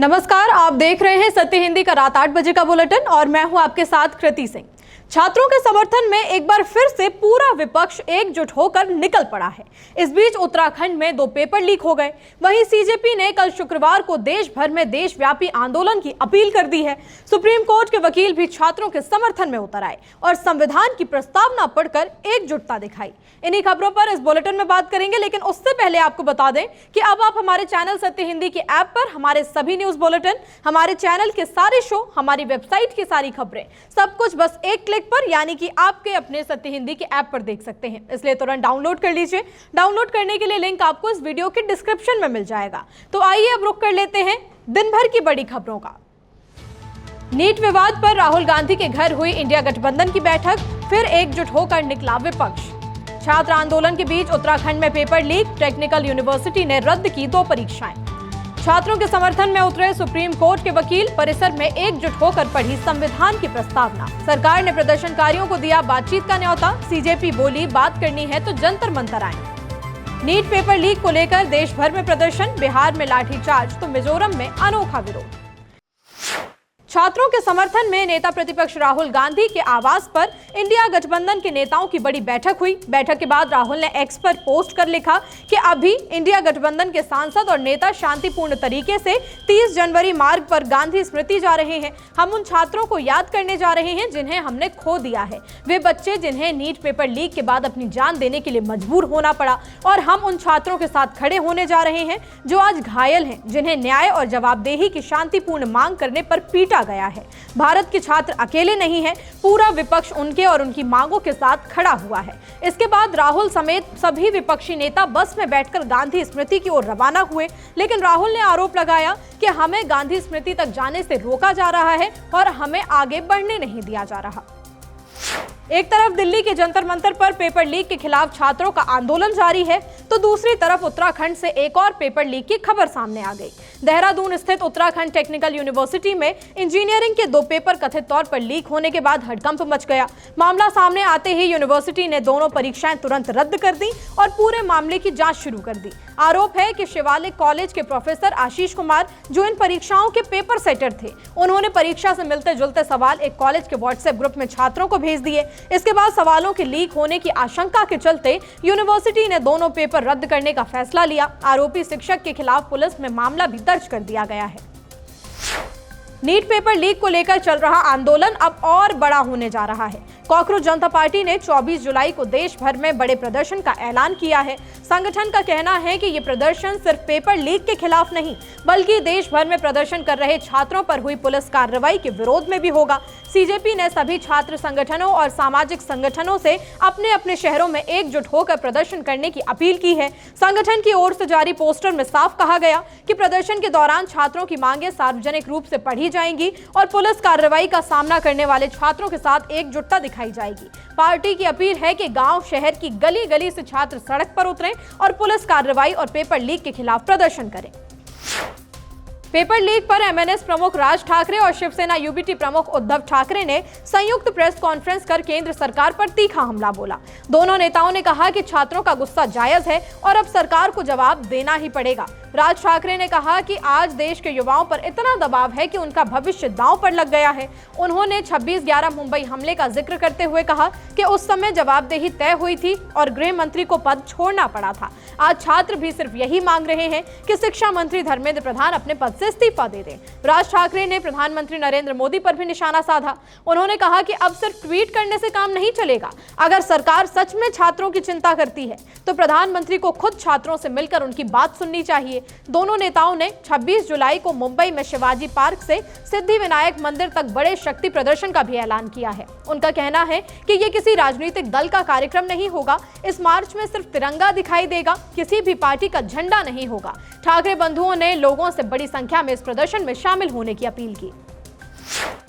नमस्कार, आप देख रहे हैं सत्य हिंदी का रात 8 बजे का बुलेटिन और मैं हूं आपके साथ कृति सिंह। छात्रों के समर्थन में एक बार फिर से पूरा विपक्ष एकजुट होकर निकल पड़ा है। इस बीच उत्तराखंड में 2 पेपर लीक हो गए। वहीं सीजेपी ने कल शुक्रवार को देश भर में देशव्यापी आंदोलन की अपील कर दी है। सुप्रीम कोर्ट के वकील भी छात्रों के समर्थन में उतर आए और संविधान की प्रस्तावना पढ़कर एकजुटता दिखाई। इन्हीं खबरों पर इस बुलेटिन में बात करेंगे, लेकिन उससे पहले आपको बता दें कि अब आप हमारे चैनल सत्य हिंदी के ऐप पर हमारे सभी न्यूज बुलेटिन, हमारे चैनल के सारे शो, हमारी वेबसाइट की सारी खबरें, सब कुछ बस एक क्लिक पर यानी कि आपके अपने सत्य हिंदी के ऐप पर देख सकते हैं। इसलिए तुरंत डाउनलोड कर लीजिए। डाउनलोड करने के लिए लिंक आपको इस वीडियो के डिस्क्रिप्शन में मिल जाएगा। तो आइए अब रुक कर लेते हैं दिन भर की बड़ी खबरों का। नीट विवाद पर राहुल गांधी के घर हुई इंडिया गठबंधन की बैठक, फिर एकजुट होकर निकला विपक्ष। छात्र आंदोलन के बीच उत्तराखंड में पेपर लीक, टेक्निकल यूनिवर्सिटी ने रद्द की 2 परीक्षाएं। छात्रों के समर्थन में उतरे सुप्रीम कोर्ट के वकील, परिसर में एकजुट होकर पढ़ी संविधान की प्रस्तावना। सरकार ने प्रदर्शनकारियों को दिया बातचीत का न्योता, सीजेपी बोली बात करनी है तो जंतर मंतर आए। नीट पेपर लीक को लेकर देश भर में प्रदर्शन, बिहार में लाठीचार्ज तो मिजोरम में अनोखा विरोध। छात्रों के समर्थन में नेता प्रतिपक्ष राहुल गांधी के आवास पर इंडिया गठबंधन के नेताओं की बड़ी बैठक हुई। बैठक के बाद राहुल ने एक्स पर पोस्ट कर लिखा कि अभी इंडिया गठबंधन के सांसद और नेता शांतिपूर्ण तरीके से 30 जनवरी मार्ग पर गांधी स्मृति जा रहे हैं। हम उन छात्रों को याद करने जा रहे हैं जिन्हें हमने खो दिया है, वे बच्चे जिन्हें नीट पेपर लीक के बाद अपनी जान देने के लिए मजबूर होना पड़ा, और हम उन छात्रों के साथ खड़े होने जा रहे हैं जो आज घायल हैं, जिन्हें न्याय और जवाबदेही की शांतिपूर्ण मांग करने पर पीटा गया है। भारत के छात्र अकेले नहीं हैं, पूरा विपक्ष उनके और उनकी मांगों के साथ खड़ा हुआ है। इसके बाद राहुल समेत सभी विपक्षी नेता बस में बैठकर गांधी स्मृति की ओर रवाना हुए, लेकिन राहुल ने आरोप लगाया कि हमें गांधी स्मृति तक जाने से रोका जा रहा है और हमें आगे बढ़ने नहीं दिया जा रहा। एक तरफ दिल्ली के जंतर मंतर पर पेपर लीक के खिलाफ छात्रों का आंदोलन जारी है, तो दूसरी तरफ उत्तराखंड से एक और पेपर लीक की खबर सामने आ गई। देहरादून स्थित उत्तराखंड टेक्निकल यूनिवर्सिटी में इंजीनियरिंग के 2 पेपर कथित तौर पर लीक होने के बाद हड़कंप मच गया। मामला सामने आते ही यूनिवर्सिटी ने दोनों परीक्षाएं तुरंत रद्द कर दी और पूरे मामले की जांच शुरू कर दी। आरोप है कि शिवालिक कॉलेज के प्रोफेसर आशीष कुमार, जो इन परीक्षाओं के पेपर सेटर थे, उन्होंने परीक्षा से मिलते जुलते सवाल एक कॉलेज के व्हाट्सएप ग्रुप में छात्रों को भेज दिए। इसके बाद सवालों के लीक होने की आशंका के चलते यूनिवर्सिटी ने दोनों पेपर रद्द करने का फैसला लिया। आरोपी शिक्षक के खिलाफ पुलिस में मामला भी दर्ज कर दिया गया है। नीट पेपर लीक को लेकर चल रहा आंदोलन अब और बड़ा होने जा रहा है। कॉकरोच जनता पार्टी ने 24 जुलाई को देश भर में बड़े प्रदर्शन का ऐलान किया है। संगठन का कहना है कि ये प्रदर्शन सिर्फ पेपर लीक के खिलाफ नहीं, बल्कि देश भर में प्रदर्शन कर रहे छात्रों पर हुई पुलिस कार्रवाई के विरोध में भी होगा। सीजेपी ने सभी छात्र संगठनों और सामाजिक संगठनों से अपने अपने शहरों में एकजुट होकर प्रदर्शन करने की अपील की है। संगठन की ओर से जारी पोस्टर में साफ कहा गया कि प्रदर्शन के दौरान छात्रों की मांगें सार्वजनिक रूप से पढ़ी जाएंगी और पुलिस कार्रवाई का सामना करने वाले छात्रों के साथ एकजुटता दिखाई जाएगी। पार्टी की अपील है कि गांव शहर की गली गली से छात्र सड़क पर उतरें और पुलिस कार्रवाई और पेपर लीक के खिलाफ प्रदर्शन करें। पेपर लीक पर एमएनएस प्रमुख राज ठाकरे और शिवसेना यूबीटी प्रमुख उद्धव ठाकरे ने संयुक्त प्रेस कॉन्फ्रेंस कर केंद्र सरकार पर तीखा हमला बोला। दोनों नेताओं ने कहा कि छात्रों का गुस्सा जायज है और अब सरकार को जवाब देना ही पड़ेगा। राज ठाकरे ने कहा कि आज देश के युवाओं पर इतना दबाव है कि उनका भविष्य दांव पर लग गया है। उन्होंने 26/11 मुंबई हमले का जिक्र करते हुए कहा कि उस समय जवाबदेही तय हुई थी और गृह मंत्री को पद छोड़ना पड़ा था। आज छात्र भी सिर्फ यही मांग रहे हैं कि शिक्षा मंत्री धर्मेंद्र प्रधान अपने पद से इस्तीफा दे दें। राज ठाकरे ने प्रधानमंत्री नरेंद्र मोदी पर भी निशाना साधा। उन्होंने कहा कि अब सिर्फ ट्वीट करने से काम नहीं चलेगा। अगर सरकार सच में छात्रों की चिंता करती है तो प्रधानमंत्री को खुद छात्रों से मिलकर उनकी बात सुननी चाहिए। दोनों नेताओं ने 26 जुलाई को मुंबई में शिवाजी पार्क से सिद्धि विनायक मंदिर तक बड़े शक्ति प्रदर्शन का भी ऐलान किया है। उनका कहना है कि ये किसी राजनीतिक दल का कार्यक्रम नहीं होगा। इस मार्च में सिर्फ तिरंगा दिखाई देगा, किसी भी पार्टी का झंडा नहीं होगा। ठाकरे बंधुओं ने लोगों से बड़ी संख्या में इस प्रदर्शन में शामिल होने की अपील की।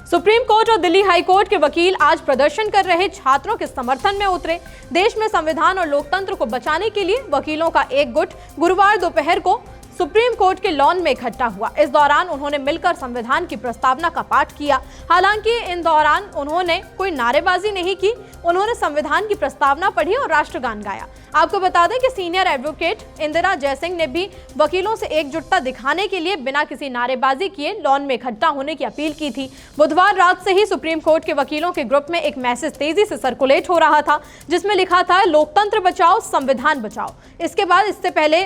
सुप्रीम कोर्ट और दिल्ली हाई कोर्ट के वकील आज प्रदर्शन कर रहे छात्रों के समर्थन में उतरे। देश में संविधान और लोकतंत्र को बचाने के लिए वकीलों का एक गुट गुरुवार दोपहर को सुप्रीम कोर्ट के लॉन में इकट्ठा हुआ। इस दौरान उन्होंने मिलकर संविधान की प्रस्तावना का पाठ किया। हालांकि इन दौरान उन्होंने कोई नारेबाजी नहीं की। उन्होंने संविधान की प्रस्तावना पढ़ी और राष्ट्रगान गाया। आपको बता दें कि सीनियर एडवोकेट इंदिरा जयसिंह ने भी वकीलों से एकजुटता दिखाने के लिए बिना किसी नारेबाजी किए लॉन में इकट्ठा होने की अपील की थी। बुधवार रात से ही सुप्रीम कोर्ट के वकीलों के ग्रुप में एक मैसेज तेजी से सर्कुलेट हो रहा था, जिसमें लिखा था लोकतंत्र बचाओ, संविधान बचाओ। इसके बाद इससे पहले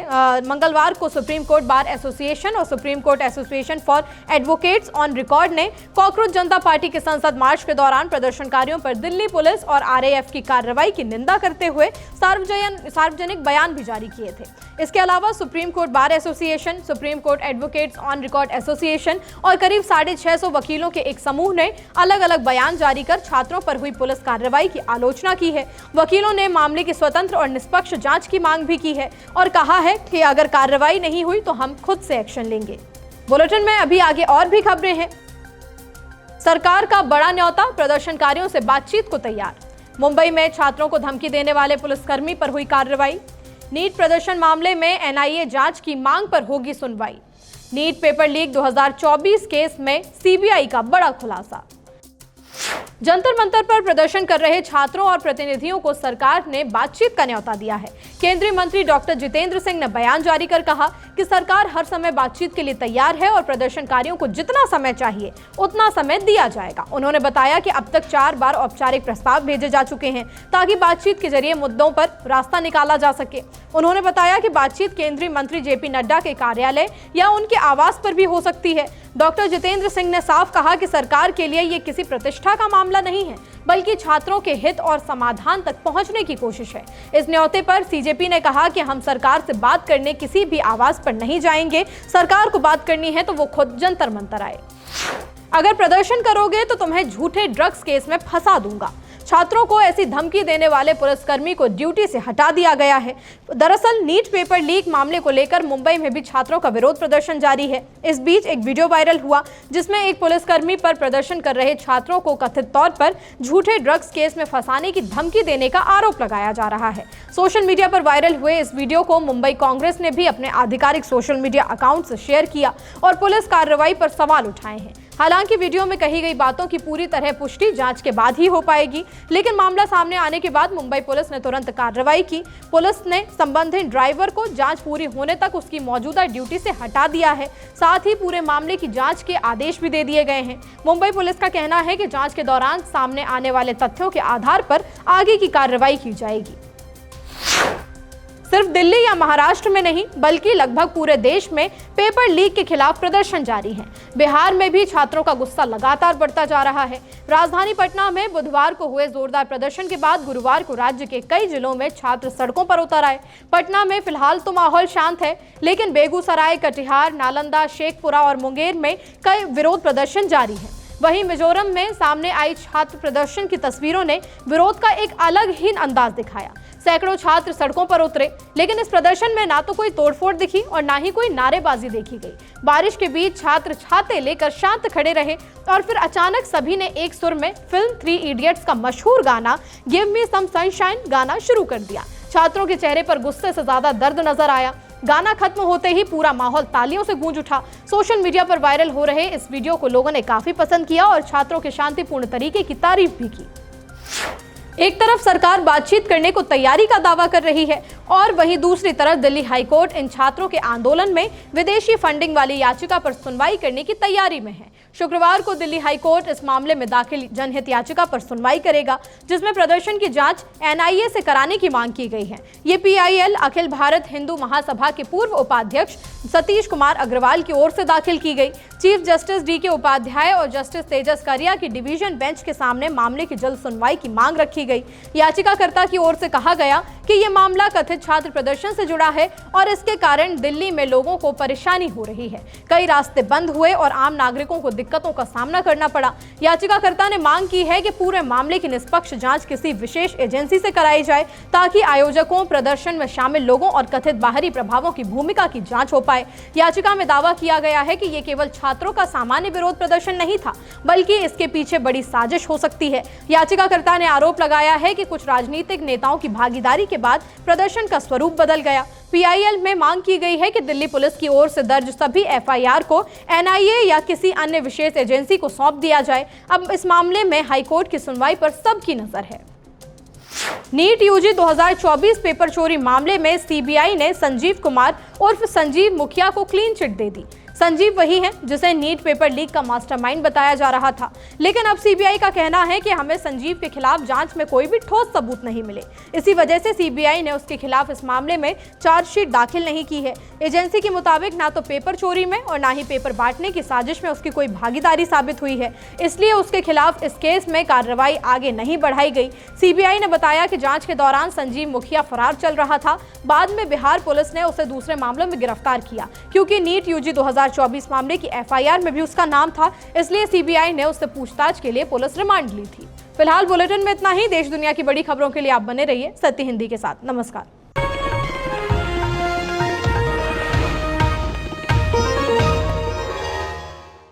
मंगलवार को सुप्रीम कोर्ट बार एसोसिएशन और supreme court association for advocates on record ने कॉकरोच जनता पार्टी के संसद मार्च के दौरान प्रदर्शनकारियों पर दिल्ली पुलिस और आरएएफ की कार्रवाई की निंदा करते हुए सार्वजनिक बयान भी जारी किए थे। इसके अलावा supreme court bar association, supreme court advocates on record association और करीब 650 वकीलों के एक समूह ने अलग अलग बयान जारी कर छात्रों पर हुई पुलिस कार्रवाई की आलोचना की है। वकीलों ने मामले की स्वतंत्र और निष्पक्ष जांच की मांग भी की है और कहा है कि अगर कार्रवाई नहीं हुई तो हम खुद से एक्शन लेंगे। बुलेटिन में अभी आगे और भी खबरें हैं। सरकार का बड़ा न्योता, प्रदर्शनकारियों से बातचीत को तैयार। मुंबई में छात्रों को धमकी देने वाले पुलिसकर्मी पर हुई कार्रवाई। नीट प्रदर्शन मामले में एनआईए जांच की मांग पर होगी सुनवाई। नीट पेपर लीक 2024 केस में सीबीआई का बड़ा खुलासा। जंतर मंतर पर प्रदर्शन कर रहे छात्रों और प्रतिनिधियों को सरकार ने बातचीत का न्योता दिया है। केंद्रीय मंत्री डॉक्टर जितेंद्र सिंह ने बयान जारी कर कहा कि सरकार हर समय बातचीत के लिए तैयार है और प्रदर्शनकारियों को जितना समय चाहिए उतना समय दिया जाएगा। उन्होंने बताया कि अब तक 4 बार औपचारिक प्रस्ताव भेजे जा चुके हैं ताकि बातचीत के जरिए मुद्दों पर रास्ता निकाला जा सके। उन्होंने बताया कि बातचीत केंद्रीय मंत्री जेपी नड्डा के कार्यालय या उनके आवास पर भी हो सकती है। डॉक्टर जितेंद्र सिंह ने साफ कहा कि सरकार के लिए ये किसी प्रतिष्ठा का मामला नहीं है, बल्कि छात्रों के हित और समाधान तक पहुंचने की कोशिश है। इस न्योते पर सीजेपी ने कहा कि हम सरकार से बात करने किसी भी आवास पर नहीं जाएंगे। सरकार को बात करनी है तो वो खुद जंतर मंतर आए। अगर प्रदर्शन करोगे तो तुम्हें झूठे ड्रग्स केस में फंसा दूंगा। छात्रों को ऐसी धमकी देने वाले पुलिसकर्मी को ड्यूटी से हटा दिया गया है। दरअसल नीट पेपर लीक मामले को लेकर मुंबई में भी छात्रों का विरोध प्रदर्शन जारी है। इस बीच एक वीडियो वायरल हुआ जिसमें एक पुलिसकर्मी पर प्रदर्शन कर रहे छात्रों को कथित तौर पर झूठे ड्रग्स केस में फंसाने की धमकी देने का आरोप लगाया जा रहा है। सोशल मीडिया पर वायरल हुए इस वीडियो को मुंबई कांग्रेस ने भी अपने आधिकारिक सोशल मीडिया अकाउंट से शेयर किया और पुलिस कार्रवाई पर सवाल उठाए हैं। हालांकि वीडियो में कही गई बातों की पूरी तरह पुष्टि जांच के बाद ही हो पाएगी, लेकिन मामला सामने आने के बाद मुंबई पुलिस ने तुरंत कार्रवाई की। पुलिस ने संबंधित ड्राइवर को जांच पूरी होने तक उसकी मौजूदा ड्यूटी से हटा दिया है। साथ ही पूरे मामले की जांच के आदेश भी दे दिए गए हैं। मुंबई पुलिस का कहना है कि जांच के दौरान सामने आने वाले तथ्यों के आधार पर आगे की कार्रवाई की जाएगी। सिर्फ दिल्ली या महाराष्ट्र में नहीं बल्कि लगभग पूरे देश में पेपर लीक के खिलाफ प्रदर्शन जारी है। बिहार में भी छात्रों का गुस्सा लगातार बढ़ता जा रहा है। राजधानी पटना में बुधवार को हुए जोरदार प्रदर्शन के बाद गुरुवार को राज्य के कई जिलों में छात्र सड़कों पर उतर आए। पटना में फिलहाल तो माहौल शांत है, लेकिन बेगूसराय, कटिहार, नालंदा, शेखपुरा और मुंगेर में कई विरोध प्रदर्शन जारी है। वहीं मिजोरम में सामने आई छात्र प्रदर्शन की तस्वीरों ने विरोध का एक अलग ही अंदाज दिखाया। सैकड़ों छात्र सड़कों पर उतरे, लेकिन इस प्रदर्शन में ना तो कोई तोड़फोड़ दिखी और ना ही कोई नारेबाजी देखी गई। बारिश के बीच छात्र छाते लेकर शांत खड़े रहे और फिर अचानक सभी ने एक सुर में फिल्म 3 इडियट्स का मशहूर गाना गिव मी सम सनशाइन गाना शुरू कर दिया। छात्रों के चेहरे पर गुस्से से ज्यादा दर्द नजर आया। गाना खत्म होते ही पूरा माहौल तालियों से गूंज उठा। सोशल मीडिया पर वायरल हो रहे इस वीडियो को लोगों ने काफी पसंद किया और छात्रों के शांतिपूर्ण तरीके की तारीफ भी की। एक तरफ सरकार बातचीत करने को तैयारी का दावा कर रही है और वहीं दूसरी तरफ दिल्ली हाईकोर्ट इन छात्रों के आंदोलन में विदेशी फंडिंग वाली याचिका पर सुनवाई करने की तैयारी में है। शुक्रवार को दिल्ली हाईकोर्ट इस मामले में दाखिल जनहित याचिका पर सुनवाई करेगा, जिसमें प्रदर्शन की जांच एनआईए से कराने की मांग की गई है। ये पीआईएल अखिल भारत हिंदू महासभा के पूर्व उपाध्यक्ष सतीश कुमार अग्रवाल की ओर से दाखिल की गई। चीफ जस्टिस डी के उपाध्याय और जस्टिस तेजस करिया की डिवीजन बेंच के सामने मामले की जल्द सुनवाई की मांग रखी गई। याचिकाकर्ता की ओर से कहा गया कि यह मामला कथित छात्र प्रदर्शन से जुड़ा है और इसके कारण दिल्ली में लोगों को परेशानी हो रही है। कई रास्ते बंद हुए और आम नागरिकों को दिक्कतों का सामना करना पड़ा। याचिकाकर्ता ने मांग की है कि पूरे मामले की निष्पक्ष जांच किसी विशेष एजेंसी से कराई जाए ताकि आयोजकों, प्रदर्शन में शामिल लोगों और कथित बाहरी प्रभावों की भूमिका की जांच हो पाए। याचिका में दावा किया गया है कि ये केवल छात्रों का सामान्य विरोध प्रदर्शन नहीं था, बल्कि इसके पीछे बड़ी साजिश हो सकती है। याचिकाकर्ता ने आरोप लगाया है कि कुछ राजनीतिक नेताओं की भागीदारी के बाद प्रदर्शन का स्वरूप बदल गया। पीआईएल में मांग की गई है कि दिल्ली पुलिस की ओर से दर्ज सभी एफआईआर को एनआईए या किसी अन्य विशेष एजेंसी को सौंप दिया जाए। अब इस मामले में हाईकोर्ट की सुनवाई पर सबकी नजर है। नीट यूजी 2024 पेपर चोरी मामले में सीबीआई ने संजीव कुमार उर्फ संजीव मुखिया को क्लीन चिट दे दी। संजीव वही है जिसे नीट पेपर लीक का मास्टरमाइंड बताया जा रहा था, लेकिन अब सीबीआई का कहना है कि हमें संजीव के खिलाफ जांच में कोई भी ठोस सबूत नहीं मिले। इसी वजह से सीबीआई ने उसके खिलाफ इस मामले में चार्जशीट दाखिल नहीं की है। एजेंसी के मुताबिक ना तो पेपर चोरी में और ना ही पेपर बांटने की साजिश में उसकी कोई भागीदारी साबित हुई है, इसलिए उसके खिलाफ इस केस में कार्रवाई आगे नहीं बढ़ाई गई। सीबीआई ने बताया कि जांच के दौरान संजीव मुखिया फरार चल रहा था। बाद में बिहार पुलिस ने उसे दूसरे मामलों में गिरफ्तार किया, क्योंकि नीट यूजी 2024 मामले की एफआईआर में भी उसका नाम था, इसलिए सीबीआई ने उससे पूछताछ के लिए पुलिस रिमांड ली थी। फिलहाल बुलेटिन में इतना ही। देश दुनिया की बड़ी खबरों के लिए आप बने रहिए सत्य हिंदी के साथ। नमस्कार।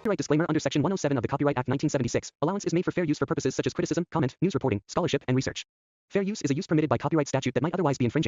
Copyright disclaimer under Section 107 of the Copyright Act 1976. Allowance is made for fair use for purposes such as criticism, comment, news reporting, scholarship, and research. Fair use is a use permitted by copyright statute that might otherwise be infringing.